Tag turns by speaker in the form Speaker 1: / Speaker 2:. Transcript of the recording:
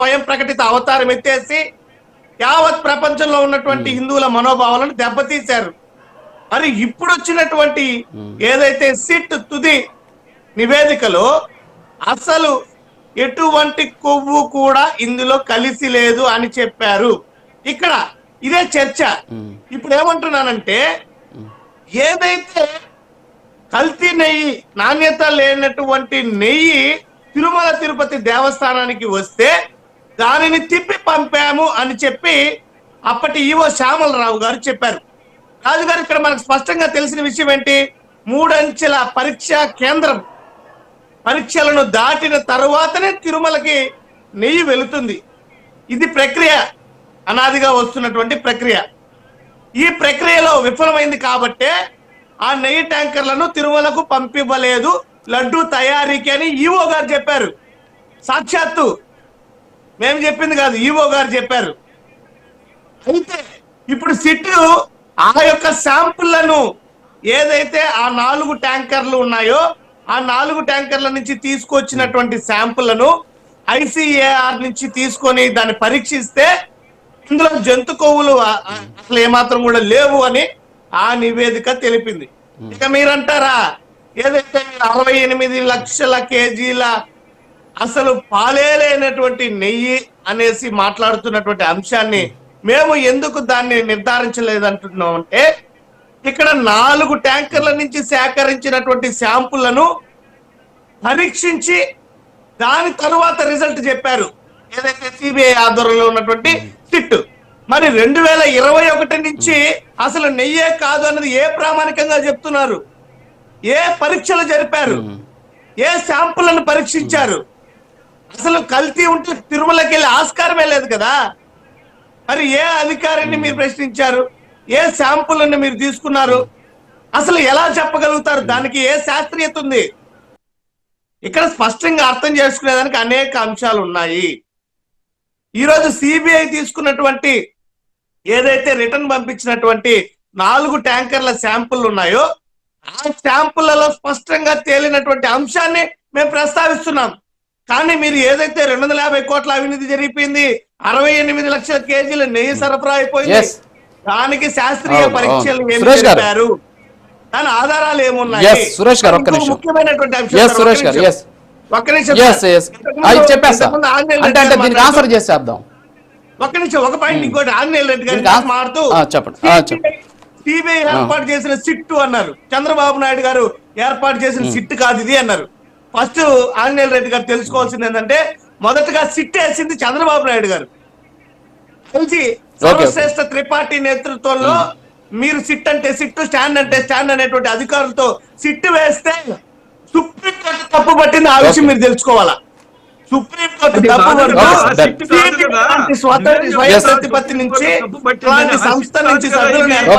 Speaker 1: స్వయం ప్రకటిత అవతారం ఎత్తేసి యావత్ ప్రపంచంలో ఉన్నటువంటి హిందువుల మనోభావాలను దెబ్బతీశారు. మరి ఇప్పుడు వచ్చినటువంటి ఏదైతే సిట్ తుది నివేదికలో అసలు ఎటువంటి కొవ్వు కూడా ఇందులో కలిసి లేదు అని చెప్పారు. ఇక్కడ ఇదే చర్చ. ఇప్పుడు ఏమంటున్నానంటే, ఏదైతే కల్తీ నెయ్యి, నాణ్యత లేనటువంటి నెయ్యి తిరుమల తిరుపతి దేవస్థానానికి వస్తే దానిని తిప్పి పంపాము అని చెప్పి అప్పటి ఈవో శ్యామలరావు గారు చెప్పారు. రాజుగారు, ఇక్కడ మనకు స్పష్టంగా తెలిసిన విషయం ఏంటి? 3 అంచెల పరీక్షా కేంద్రం పరీక్షలను దాటిన తరువాతనే తిరుమలకి నెయ్యి వెళుతుంది. ఇది ప్రక్రియ, అనాదిగా వస్తున్నటువంటి ప్రక్రియ. ఈ ప్రక్రియలో విఫలమైంది కాబట్టే ఆ నెయ్యి ట్యాంకర్లను తిరుమలకు పంపివ్వలేదు లడ్డూ తయారీకి అని ఈవో గారు చెప్పారు. సాక్షాత్తు మేము చెప్పింది కాదు, ఈవో గారు చెప్పారు. అయితే ఇప్పుడు సిట్టు ఆ యొక్క శాంపుళ్లను ఏదైతే ఆ 4 ట్యాంకర్లు ఉన్నాయో ఆ 4 ట్యాంకర్ల నుంచి తీసుకొచ్చినటువంటి శాంపుళ్లను ఐసిఏఆర్ నుంచి తీసుకొని దాన్ని పరీక్షిస్తే ఇందులో జంతు కొవ్వులు అసలు ఏమాత్రం కూడా లేవు అని ఆ నివేదిక తెలిపింది. ఇక మీరంటారా, ఏదైతే 68 లక్షల కేజీల అసలు పాలే లేనటువంటి నెయ్యి అనేసి మాట్లాడుతున్నటువంటి అంశాన్ని మేము ఎందుకు దాన్ని నిర్ధారించలేదంటున్నాం అంటే, ఇక్కడ 4 ట్యాంకర్ల నుంచి సేకరించినటువంటి శాంపుళ్లను పరీక్షించి దాని తరువాత రిజల్ట్ చెప్పారు ఏదైతే సిబిఐ ఆధ్వర్యంలో ఉన్నటువంటి సిట్. మరి 2021 నుంచి అసలు నెయ్యే కాదు అన్నది ఏ ప్రామాణికంగా చెప్తున్నారు? ఏ పరీక్షలు జరిపారు? ఏ శాంపుళ్లను పరీక్షించారు? అసలు కల్తీ ఉంటే తిరుమలకి వెళ్ళి ఆస్కారమే లేదు కదా. మరి ఏ అధికారిని మీరు ప్రశ్నించారు? ఏ శాంపుల్ని మీరు తీసుకున్నారు? అసలు ఎలా చెప్పగలుగుతారు? దానికి ఏ శాస్త్రీయత ఉంది? ఇక్కడ స్పష్టంగా అర్థం చేసుకునేదానికి అనేక అంశాలు ఉన్నాయి. ఈరోజు సిబిఐ తీసుకున్నటువంటి ఏదైతే రిటర్న్ పంపించినటువంటి 4 ట్యాంకర్ల శాంపుల్ ఉన్నాయో ఆ శాంపుళ్లలో స్పష్టంగా తేలినటువంటి అంశాన్ని మేము ప్రస్తావిస్తున్నాం. కానీ మీరు ఏదైతే 250 కోట్ల అవినీతి జరిగిపోయింది, 68 లక్షల కేజీల నెయ్యి సరఫరా అయిపోయింది, దానికి శాస్త్రీయ పరీక్షలు ఏమి జరిపారు, దాని ఆధారాలు ఏమున్నాయి? ముఖ్యమైనటువంటి అంశం ఒక్క నిమిషం, ఒక పాయింట్. ఇంకోటి, ఆంజనేయ రెడ్డి గారు మారుతూ సిబిఐ ఏర్పాటు చేసిన సిట్టు అన్నారు. చంద్రబాబు నాయుడు గారు ఏర్పాటు చేసిన సిట్టు కాదు ఇది అన్నారు. ఫస్ట్ ఆంజనేయ రెడ్డి గారు తెలుసుకోవాల్సింది ఏంటంటే, మొదటగా సిట్ వేసింది చంద్రబాబు నాయుడు గారు. సర్వశ్రేష్ఠ త్రిపాఠి నేతృత్వంలో మీరు సిట్ అంటే సిట్టు, స్టాండ్ అంటే స్టాండ్ అనేటువంటి అధికారులతో సిట్టు వేస్తే సుప్రీంకోర్టు తప్పు పట్టింది. ఆ విషయం మీరు తెలుసుకోవాలా. సుప్రీంకోర్టు తప్పు స్వయం ప్రతిపత్తి నుంచి సంస్థ నుంచి సభ్యులను